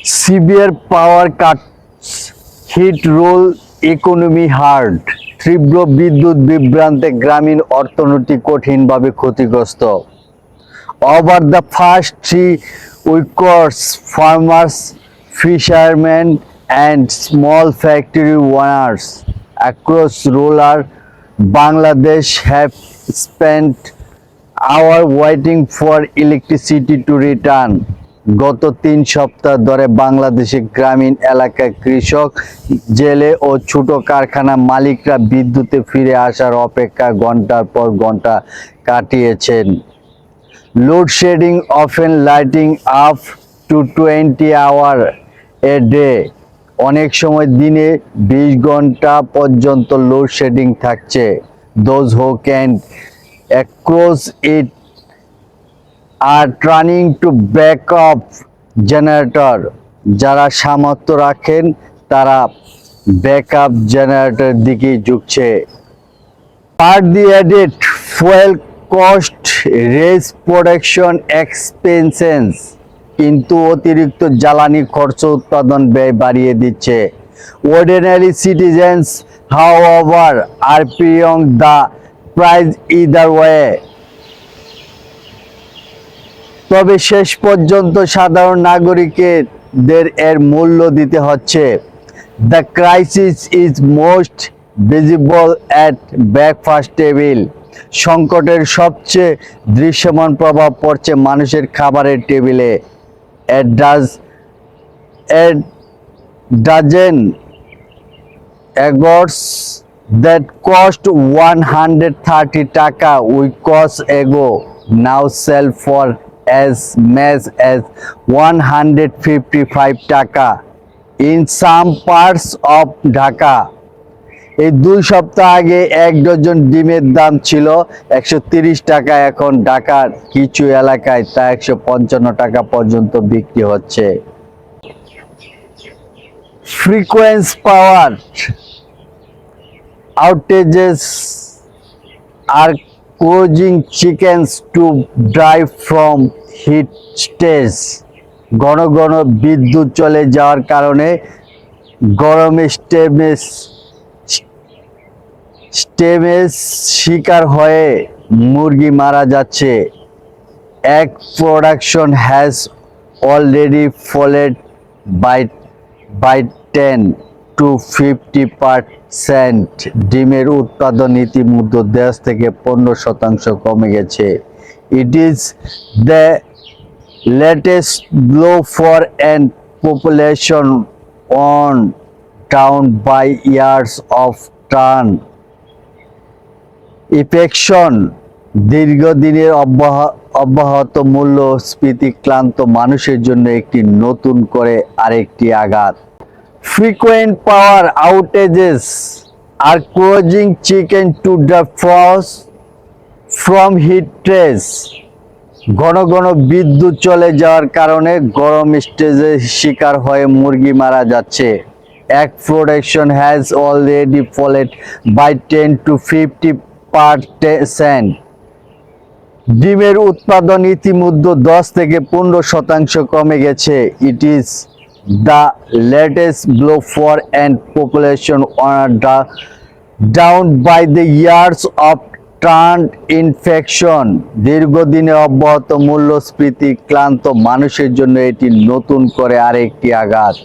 Severe power cuts hit rural economy hard. তীব্র বিদ্যুৎ বিভ্রান্তে গ্রামীণ অর্থনীতি কঠিনভাবে ক্ষতিগ্রস্ত। Over the past 3 weeks, farmers, fishermen, and small factory owners across rural Bangladesh have spent hours waiting for electricity to return. গত 3 সপ্তাহ ধরে বাংলাদেশের গ্রামীণ এলাকায় কৃষক, জেলে ও ছোট কারখানা মালিকরা বিদ্যুতে ফিরে আসার অপেক্ষা ঘন্টার পর ঘন্টা কাটিয়েছেন। Load shedding often lighting up to 20 hours a day. অনেক সময় দিনে 20 ঘন্টা পর্যন্ত লোডশেডিং থাকছে। Those who can across it are turning to backup generator. যারা সামর্থ্য রাখেন তারা ব্যাকআপ জেনারেটর দিকে ঝুঁকছে। But the added fuel cost raise production expenses. কিন্তু অতিরিক্ত জ্বালানি খরচ উৎপাদন ব্যয় বাড়িয়ে দিচ্ছে। Ordinary citizens, however, are paying the price either way. তবে শেষ পর্যন্ত সাধারণ নাগরিকদের এর মূল্য দিতে হচ্ছে। The crisis is most visible at breakfast table. সংকটের সবচেয়ে দৃশ্যমান প্রভাব পড়ছে মানুষের খাবারের টেবিলে। A dozen eggs that cost 130 টাকা weeks ago now sell for as much as 155 টাকা in some parts of Dhaka. এই 2 সপ্তাহ আগে 1 ডজন ডিমের দাম ছিল 130 টাকা, এখন ঢাকার কিছু এলাকায় তা 155 টাকা পর্যন্ত বিক্রি হচ্ছে। Frequent power outages are causing chickens to die from heat stress. ঘন ঘন বিদ্যুৎ চলে যাওয়ার কারণে গরমে স্টেমের শিকার হয়ে মুরগি মারা যাচ্ছে। Egg production has already fallen by 10 to 50%. ডিমের উৎপাদন ইতিমধ্যে 10 থেকে 15% কমে গেছে। It is the latest blow for an population worn down by years of turn. Inflation, দীর্ঘদিনের অব্যাহত মূল্যস্ফীতি ক্লান্ত মানুষের জন্য একটি নতুন করে আরেকটি আঘাত। Frequent power outages are causing chicken to die from heat stress. ঘন ঘন বিদ্যুৎ চলে যাওয়ার কারণে গরম স্ট্রেসের শিকার হয়ে মুরগি মারা যাচ্ছে। Egg production has already fallen by 10 to 50%. ডিমের উৎপাদন ইতিমধ্যে 10 থেকে 15% কমে গেছে। It is the latest blow for an population down by the years of turned infection. দীর্ঘদিনে অব্যাহত মূল্যস্ফীতি ক্লান্ত মানুষের জন্য এটি নতুন করে আরেকটি আঘাত।